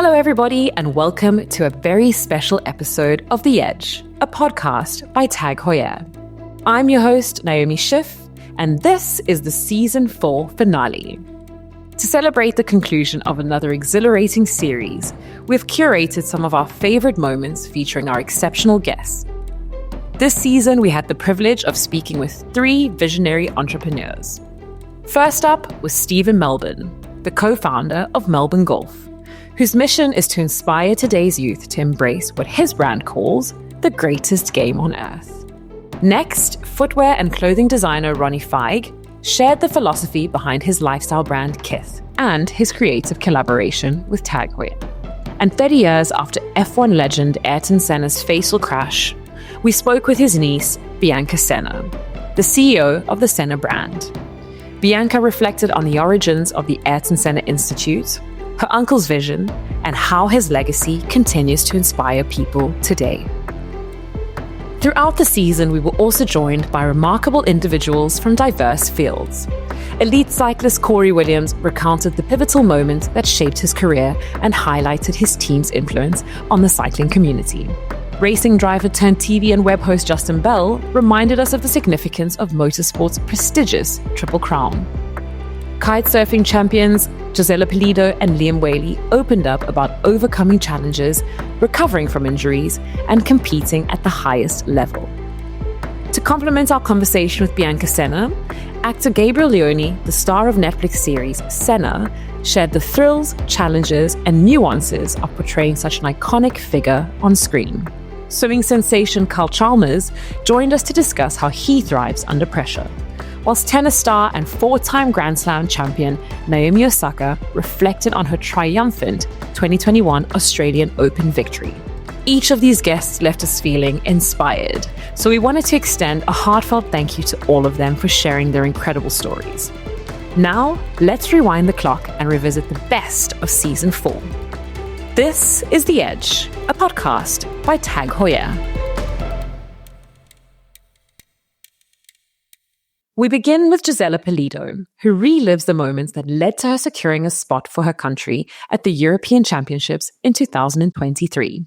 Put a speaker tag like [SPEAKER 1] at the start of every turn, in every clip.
[SPEAKER 1] Hello, everybody, and welcome to a very special episode of The Edge, a podcast by TAG Heuer. I'm your host, Naomi Schiff, and this is the Season 4 finale. To celebrate the conclusion of another exhilarating series, we've curated some of our favorite moments featuring our exceptional guests. This season, we had the privilege of speaking with 3 visionary entrepreneurs. First up was Stephen Melbourne, the co-founder of Melbourne Golf, whose mission is to inspire today's youth to embrace what his brand calls the greatest game on earth. Next, footwear and clothing designer Ronnie Feig shared the philosophy behind his lifestyle brand Kith and his creative collaboration with TAG Heuer. And 30 years after F1 legend Ayrton Senna's fatal crash, we spoke with his niece, Bianca Senna, the CEO of the Senna brand. Bianca reflected on the origins of the Ayrton Senna Institute, her uncle's vision, and how his legacy continues to inspire people today. Throughout the season, we were also joined by remarkable individuals from diverse fields. Elite cyclist Corey Williams recounted the pivotal moment that shaped his career and highlighted his team's influence on the cycling community. Racing driver turned TV and web host Justin Bell reminded us of the significance of motorsport's prestigious Triple Crown. Kitesurfing champions Gisela Pulido and Liam Whaley opened up about overcoming challenges, recovering from injuries, and competing at the highest level. To complement our conversation with Bianca Senna, actor Gabriel Leone, the star of Netflix series Senna, shared the thrills, challenges, and nuances of portraying such an iconic figure on screen. Swimming sensation Carl Chalmers joined us to discuss how he thrives under pressure, whilst tennis star and 4-time Grand Slam champion Naomi Osaka reflected on her triumphant 2021 Australian Open victory. Each of these guests left us feeling inspired, so we wanted to extend a heartfelt thank you to all of them for sharing their incredible stories. Now, let's rewind the clock and revisit the best of Season 4. This is The Edge, a podcast by TAG Heuer. We begin with Gisela Pulido, who relives the moments that led to her securing a spot for her country at the European Championships in 2023.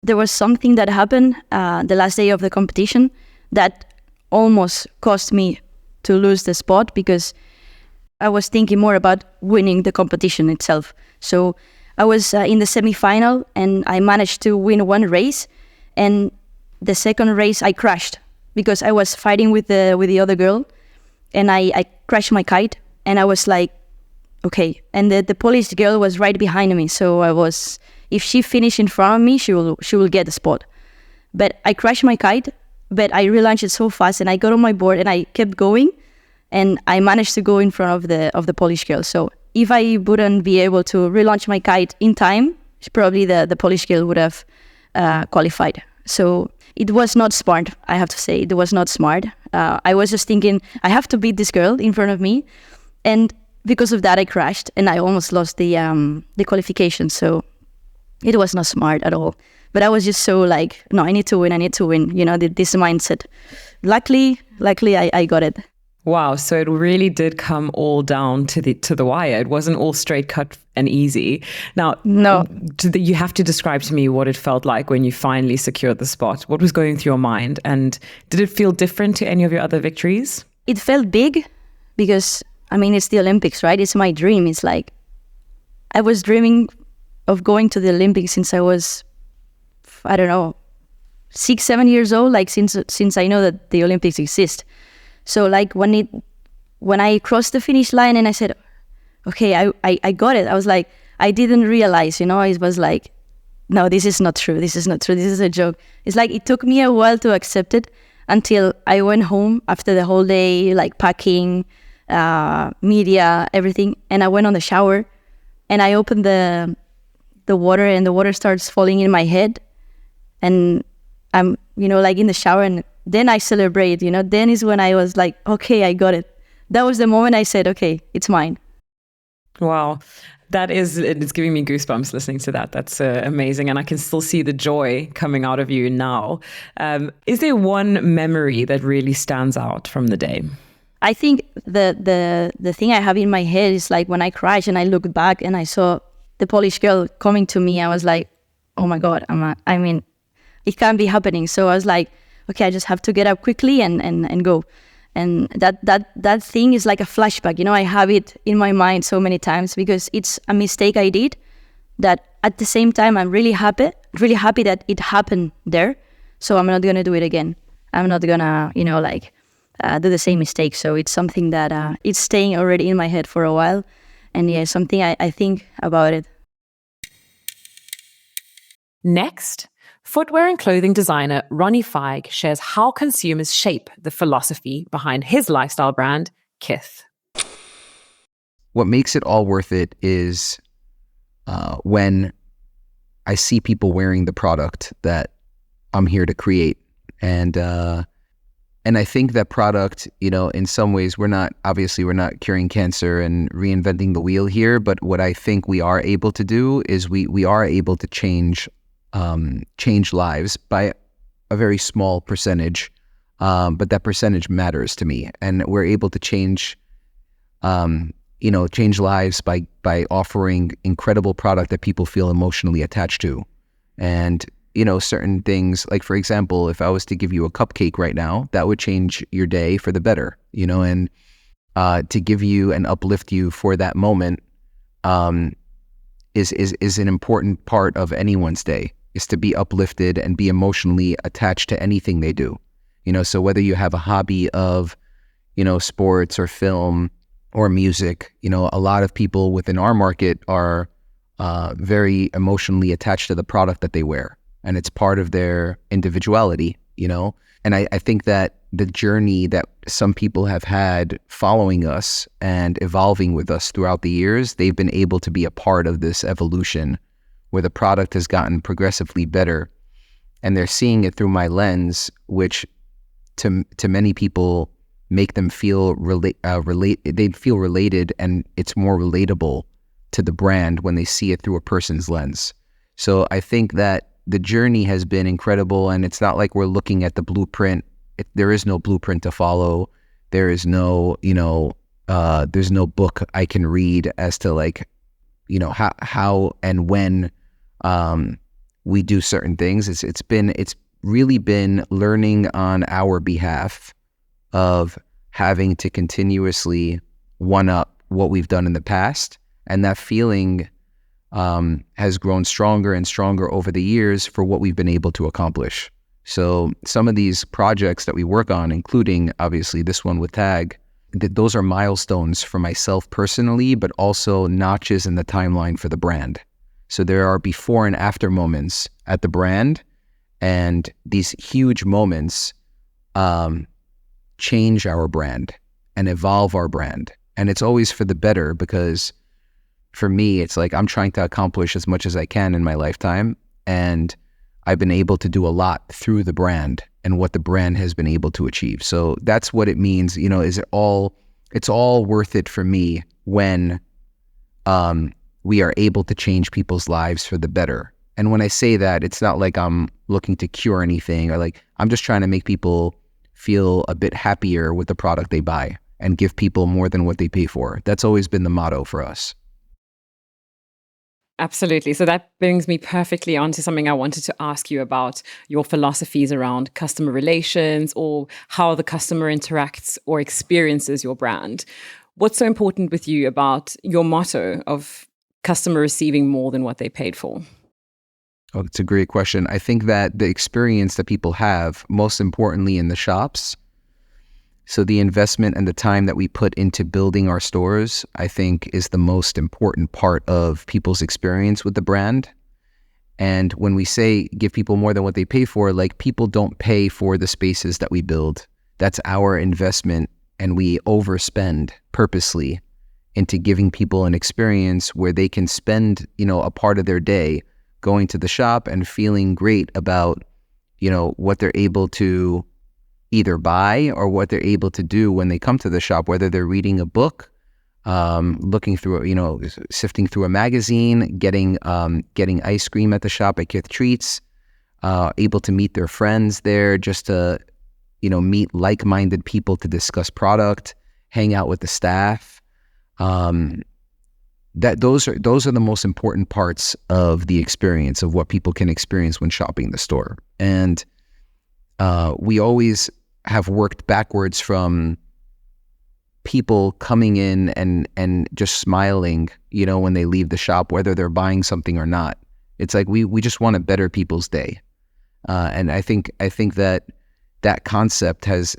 [SPEAKER 2] There was something that happened the last day of the competition that almost cost me to lose the spot because I was thinking more about winning the competition itself. So I was in the semi-final and I managed to win one race, and the second race I crashed because I was fighting with the other girl, and I crashed my kite, and I was like, okay. And the Polish girl was right behind me, so I was, if she finished in front of me, she will get the spot. But I crashed my kite, but I relaunched it so fast, and I got on my board and I kept going, and I managed to go in front of the Polish girl. So if I wouldn't be able to relaunch my kite in time, probably the Polish girl would have qualified. So it was not smart, I have to say. It was not smart. I was just thinking, I have to beat this girl in front of me. And because of that, I crashed and I almost lost the qualification. So it was not smart at all. But I was just so like, no, I need to win, you know, this mindset. Luckily, I got it.
[SPEAKER 1] Wow, so it really did come all down to the wire. It wasn't all straight cut and easy. Now,
[SPEAKER 2] no,
[SPEAKER 1] you have to describe to me what it felt like when you finally secured the spot. What was going through your mind? And did it feel different to any of your other victories?
[SPEAKER 2] It felt big because, I mean, it's the Olympics, right? It's my dream. It's like, I was dreaming of going to the Olympics since I was, I don't know, 6-7 years old, like since I know that the Olympics exist. So like when I crossed the finish line and I said, okay, I got it. I was like, I didn't realize, you know, it was like, no, this is not true. This is not true. This is a joke. It's like, it took me a while to accept it until I went home after the whole day, like packing, media, everything. And I went on the shower and I opened the water and the water starts falling in my head. And I'm, you know, like in the shower, and then I celebrate, you know, then is when I was like, okay, I got it. That was the moment I said, okay, it's mine.
[SPEAKER 1] Wow. It's giving me goosebumps listening to that. That's amazing. And I can still see the joy coming out of you now. Is there one memory that really stands out from the day?
[SPEAKER 2] I think the thing I have in my head is like when I crashed and I looked back and I saw the Polish girl coming to me, I was like, oh my God, it can't be happening. So I was like, okay, I just have to get up quickly and go. And that thing is like a flashback. I have it in my mind so many times because it's a mistake I did that at the same time I'm really happy that it happened there. So I'm not going to do it again. I'm not going to, do the same mistake. So it's something that it's staying already in my head for a while. And yeah, something I think about it.
[SPEAKER 1] Next, footwear and clothing designer Ronnie Feig shares how consumers shape the philosophy behind his lifestyle brand, Kith.
[SPEAKER 3] What makes it all worth it is when I see people wearing the product that I'm here to create. And I think that product, in some ways, we're not curing cancer and reinventing the wheel here, but what I think we are able to do is we are able to change lives by a very small percentage, but that percentage matters to me. And we're able to change lives by offering incredible product that people feel emotionally attached to. And, certain things, like, for example, if I was to give you a cupcake right now, that would change your day for the better, and to give you and uplift you for that moment is an important part of anyone's day, is to be uplifted and be emotionally attached to anything they do. So whether you have a hobby of, sports or film or music, a lot of people within our market are very emotionally attached to the product that they wear. And it's part of their individuality, And I think that the journey that some people have had following us and evolving with us throughout the years, they've been able to be a part of this evolution where the product has gotten progressively better. And they're seeing it through my lens, which to many people make them feel they feel related, and it's more relatable to the brand when they see it through a person's lens. So I think that the journey has been incredible, and it's not like we're looking at the blueprint. There is no blueprint to follow. There is no, there's no book I can read as to how and when we do certain things. It's really been learning on our behalf of having to continuously one up what we've done in the past, and that feeling has grown stronger and stronger over the years for what we've been able to accomplish. So some of these projects that we work on, including obviously this one with TAG, those are milestones for myself personally, but also notches in the timeline for the brand. So there are before and after moments at the brand, and these huge moments change our brand and evolve our brand. And it's always for the better, because for me, it's like I'm trying to accomplish as much as I can in my lifetime, and I've been able to do a lot through the brand and what the brand has been able to achieve. So that's what it means, it's all worth it for me when we are able to change people's lives for the better. And when I say that, it's not like I'm looking to cure anything, or I'm just trying to make people feel a bit happier with the product they buy and give people more than what they pay for. That's always been the motto for us.
[SPEAKER 1] Absolutely. So that brings me perfectly onto something I wanted to ask you about, your philosophies around customer relations, or how the customer interacts or experiences your brand. What's so important with you about your motto of customer receiving more than what they paid for?
[SPEAKER 3] Oh, it's a great question. I think that the experience that people have, most importantly in the shops, so the investment and the time that we put into building our stores, I think, is the most important part of people's experience with the brand. And when we say give people more than what they pay for, people don't pay for the spaces that we build. That's our investment, and we overspend purposely into giving people an experience where they can spend, a part of their day going to the shop and feeling great about, what they're able to either buy or what they're able to do when they come to the shop, whether they're reading a book, looking through, sifting through a magazine, getting ice cream at the shop at Kith Treats, able to meet their friends there, just to, meet like-minded people to discuss product, hang out with the staff. that those are the most important parts of the experience, of what people can experience when shopping the store. And we always have worked backwards from people coming in and just smiling, when they leave the shop, whether they're buying something or not. It's like we just want to better people's day. And I think that concept has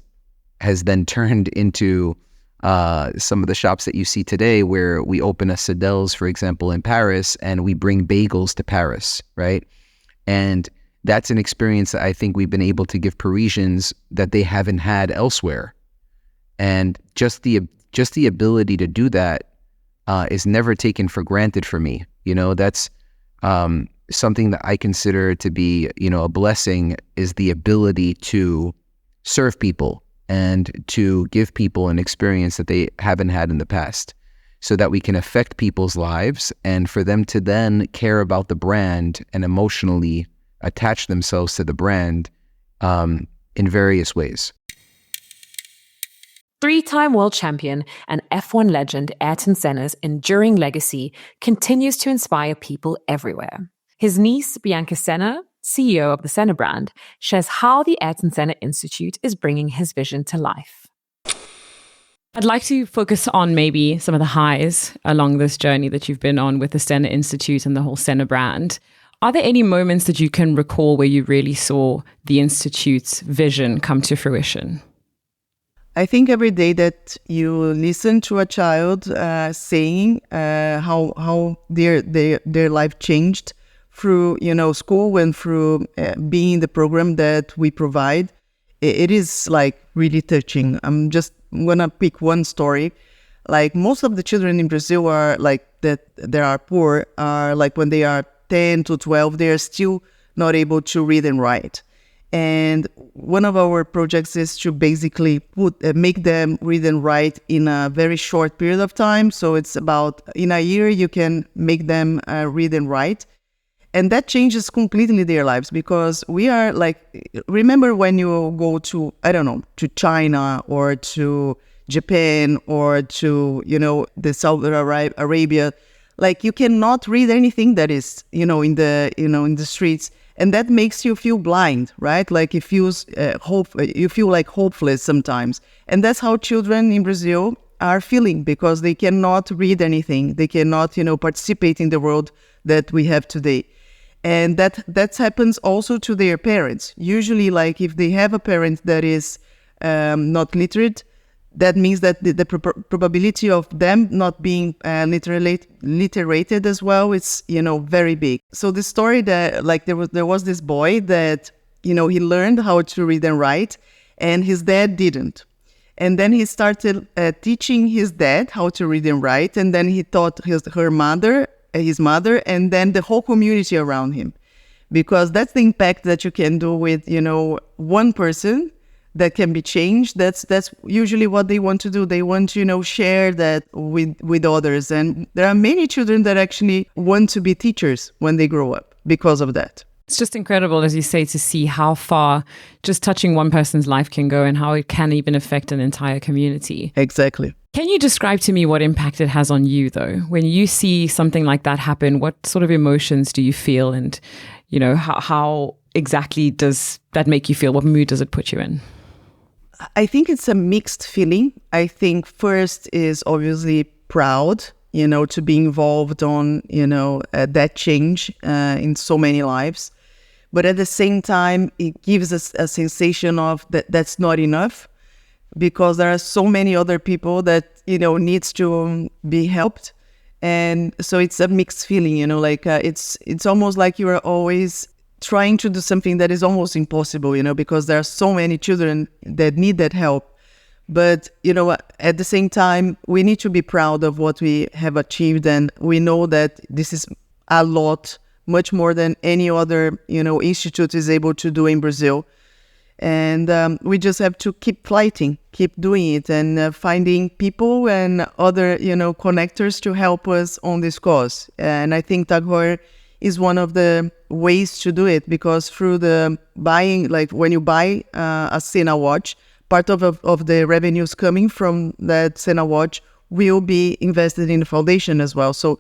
[SPEAKER 3] then turned into some of the shops that you see today, where we open a Sadelle's, for example, in Paris, and we bring bagels to Paris, right? And that's an experience that I think we've been able to give Parisians that they haven't had elsewhere. And just the ability to do that is never taken for granted for me. That's something that I consider to be, a blessing, is the ability to serve people and to give people an experience that they haven't had in the past, so that we can affect people's lives and for them to then care about the brand and emotionally attach themselves to the brand in various ways.
[SPEAKER 1] Three-time world champion and F1 legend Ayrton Senna's enduring legacy continues to inspire people everywhere. His niece, Bianca Senna, CEO of the Senna brand, shares how the Senna Institute is bringing his vision to life. I'd like to focus on maybe some of the highs along this journey that you've been on with the Senna Institute and the whole Senna brand. Are there any moments that you can recall where you really saw the Institute's vision come to fruition?
[SPEAKER 4] I think every day that you listen to a child saying how their life changed through school and through being the program that we provide, it is like really touching. I'm just gonna pick one story. Like, most of the children in Brazil are like that are poor, are like, when they are 10 to 12, they are still not able to read and write. And one of our projects is to basically make them read and write in a very short period of time. So it's about, in a year, you can make them read and write. And that changes completely their lives, because we are like, remember when you go to, to China or to Japan or to, the Saudi Arabia, like, you cannot read anything that is, in the streets. And that makes you feel blind, right? Like, you feel like hopeless sometimes. And that's how children in Brazil are feeling, because they cannot read anything. They cannot, participate in the world that we have today. And that happens also to their parents. Usually, like, if they have a parent that is not literate, that means that the probability of them not being literated as well is, very big. So the story that, like, there was this boy that, he learned how to read and write, and his dad didn't. And then he started teaching his dad how to read and write, and then he taught his mother, and then the whole community around him. Because that's the impact that you can do with, one person that can be changed. That's usually what they want to do. They want to, share that with others. And there are many children that actually want to be teachers when they grow up because of that.
[SPEAKER 1] It's just incredible, as you say, to see how far just touching one person's life can go and how it can even affect an entire community.
[SPEAKER 4] Exactly.
[SPEAKER 1] Can you describe to me what impact it has on you, though? When you see something like that happen, what sort of emotions do you feel? And, how exactly does that make you feel? What mood does it put you in?
[SPEAKER 4] I think it's a mixed feeling. I think first is obviously proud, to be involved on, that change in so many lives. But at the same time, it gives us a sensation of that's not enough, because there are so many other people that, needs to be helped. And so it's a mixed feeling, it's almost like you are always trying to do something that is almost impossible, because there are so many children that need that help. But, at the same time, we need to be proud of what we have achieved. And we know that this is a lot, much more than any other, institute is able to do in Brazil. And we just have to keep fighting, keep doing it, and finding people and other, connectors to help us on this cause. And I think TAG Heuer is one of the ways to do it, because through the buying, like when you buy a Senna watch, part of the revenues coming from that Senna watch will be invested in the foundation as well. So,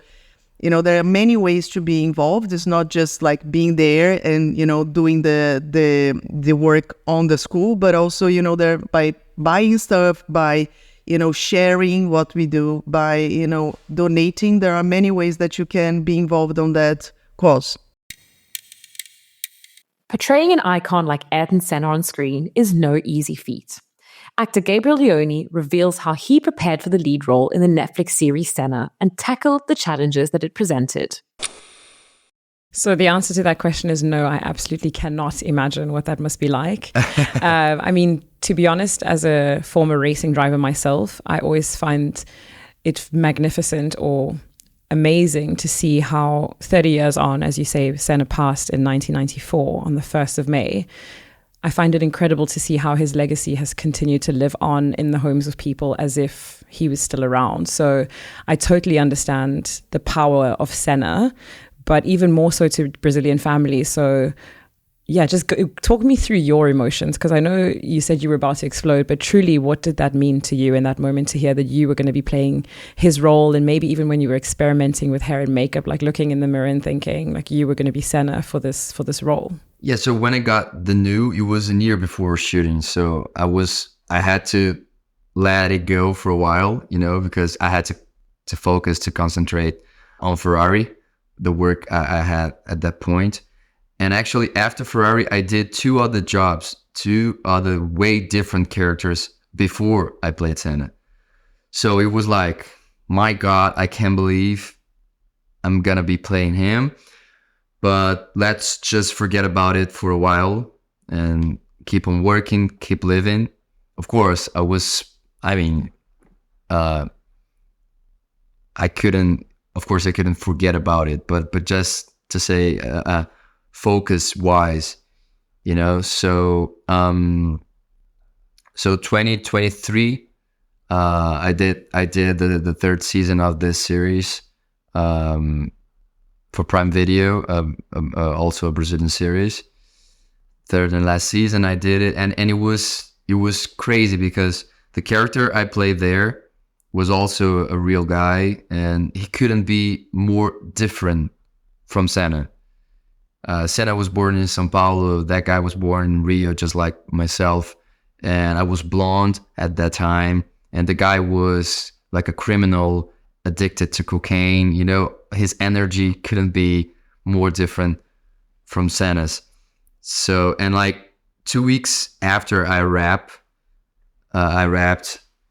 [SPEAKER 4] there are many ways to be involved. It's not just like being there and, doing the work on the school, but also, there by buying stuff, by, sharing what we do, by, donating. There are many ways that you can be involved on that cause.
[SPEAKER 1] Portraying an icon like Ayrton Senna on screen is no easy feat. Actor Gabriel Leone reveals how he prepared for the lead role in the Netflix series Senna and tackled the challenges that it presented. So the answer to that question is no, I absolutely cannot imagine what that must be like. To be honest, as a former racing driver myself, I always find it magnificent or amazing to see how 30 years on, as you say, Senna passed in 1994 on the 1st of May. I find it incredible to see how his legacy has continued to live on in the homes of people as if he was still around. So I totally understand the power of Senna, but even more so to Brazilian families. So yeah, talk me through your emotions, because I know you said you were about to explode, but truly, what did that mean to you in that moment to hear that you were going to be playing his role? And maybe even when you were experimenting with hair and makeup, like looking in the mirror and thinking like you were going to be Senna for this role.
[SPEAKER 5] Yeah, so when I got the new, it was a year before shooting. So I had to let it go for a while, because I had to focus, to concentrate on Ferrari, the work I had at that point. And actually after Ferrari, I did 2 other jobs, 2 other way different characters before I played Senna. So it was like, my God, I can't believe I'm gonna be playing him. But let's just forget about it for a while and keep on working, keep living. Of course, I couldn't forget about it, but just to say, focus wise, so 2023, I did the 3rd season of this series, for Prime Video, also a Brazilian series. 3rd and last season I did it, and it was crazy because the character I played there was also a real guy, and he couldn't be more different from Senna. Senna was born in São Paulo. That guy was born in Rio, just like myself, and I was blonde at that time, and the guy was like a criminal addicted to cocaine. His energy couldn't be more different from Senna's. So, and like 2 weeks after I wrapped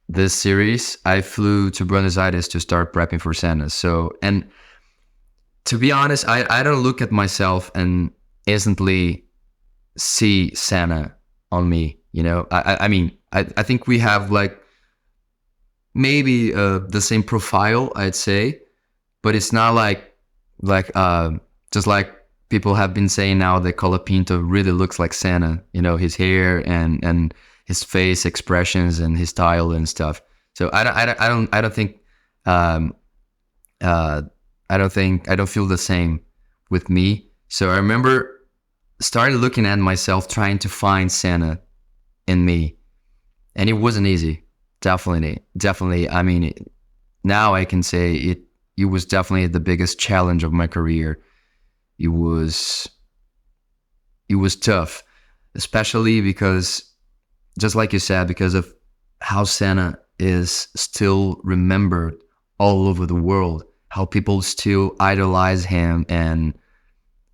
[SPEAKER 5] this series, I flew to Buenos Aires to start prepping for Senna. So, and to be honest, I don't look at myself and instantly see Senna on me. I think we have like maybe the same profile, I'd say, but it's not like just like people have been saying now that Colapinto really looks like Senna, his hair and his face expressions and his style and stuff. So I don't feel the same with me. So I remember started looking at myself, trying to find Senna in me, and it wasn't easy. Definitely. Now I can say it was definitely the biggest challenge of my career. It was tough, especially because, just like you said, because of how Senna is still remembered all over the world, how people still idolize him and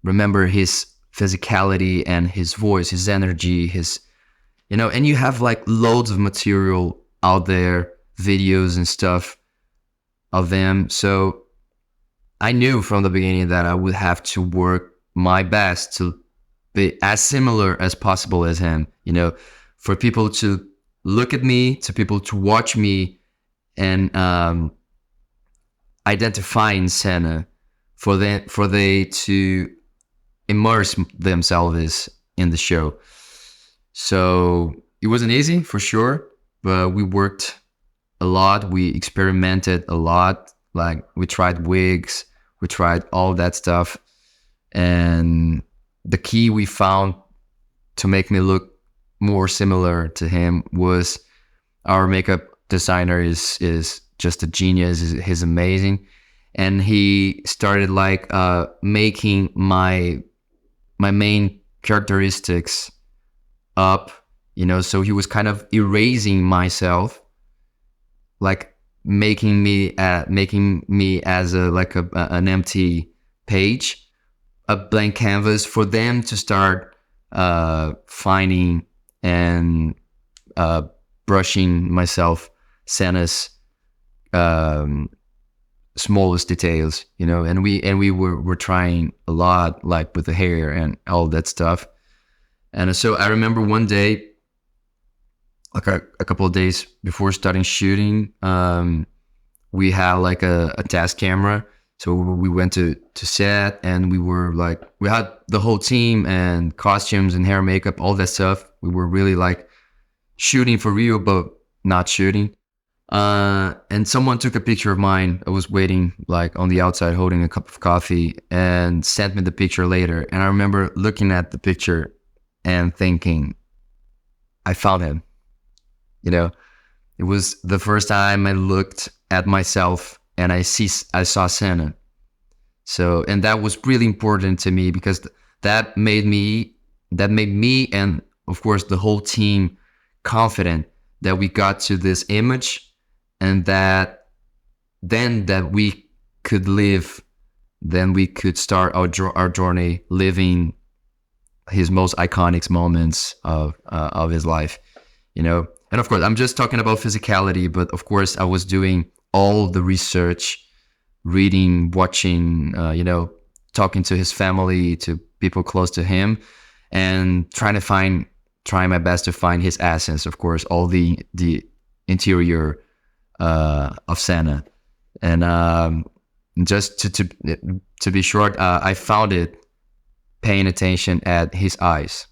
[SPEAKER 5] remember his physicality and his voice, his energy, and you have like loads of material out there, videos and stuff of them. So I knew from the beginning that I would have to work my best to be as similar as possible as him, for people to look at me, to people to watch me and identify in Senna, for they to immerse themselves in the show. So it wasn't easy for sure, but we worked a lot. We experimented a lot. Like we tried wigs, we tried all that stuff. And the key we found to make me look more similar to him was our makeup designer is just a genius. He's amazing. And he started like making my main characteristics up, you know, so he was kind of erasing myself, like making me as an empty page, a blank canvas for them to start finding and brushing myself, Senna's smallest details, you know, and we were trying a lot, like with the hair and all that stuff. And so I remember one day, like a couple of days before starting shooting, we had like a test camera. So we went to set, and we had the whole team and costumes and hair, makeup, all that stuff. We were really like shooting for real, but not shooting. And someone took a picture of mine. I was waiting like on the outside holding a cup of coffee, and sent me the picture later. And I remember looking at the picture and thinking, I found him. You know, it was the first time I looked at myself and I saw Senna. So, and that was really important to me, because that made me and of course the whole team confident that we got to this image, and that we could live, then we could start our journey living his most iconic moments of his life, you know. And of course, I'm just talking about physicality, but of course I was doing all the research, reading, watching, you know, talking to his family, to people close to him, and trying my best to find his essence, of course, all the interior of Senna. And just to be short, I found it paying attention at his eyes.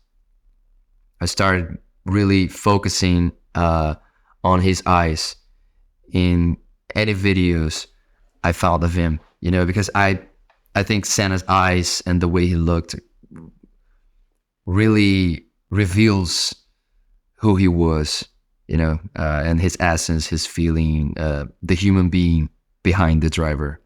[SPEAKER 5] I started really focusing on his eyes in any videos I found of him, you know, because I think Senna's eyes and the way he looked really reveals who he was, you know, and his essence, his feeling, the human being behind the driver.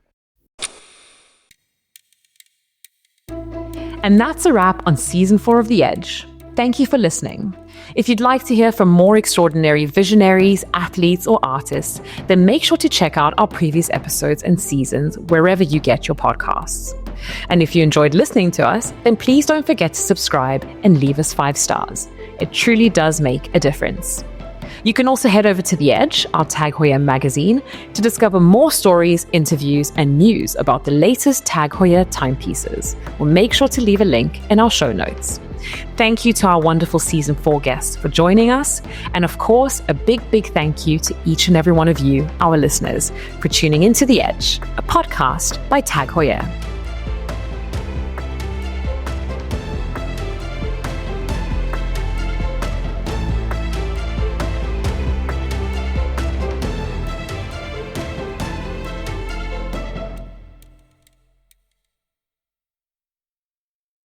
[SPEAKER 1] And that's a wrap on season 4 of The Edge. Thank you for listening. If you'd like to hear from more extraordinary visionaries, athletes, or artists, then make sure to check out our previous episodes and seasons wherever you get your podcasts. And if you enjoyed listening to us, then please don't forget to subscribe and leave us 5 stars. It truly does make a difference. You can also head over to The Edge, our TAG Heuer magazine, to discover more stories, interviews, and news about the latest TAG Heuer timepieces. We'll make sure to leave a link in our show notes. Thank you to our wonderful season 4 guests for joining us. And of course, a big thank you to each and every one of you, our listeners, for tuning into The Edge, a podcast by TAG Heuer.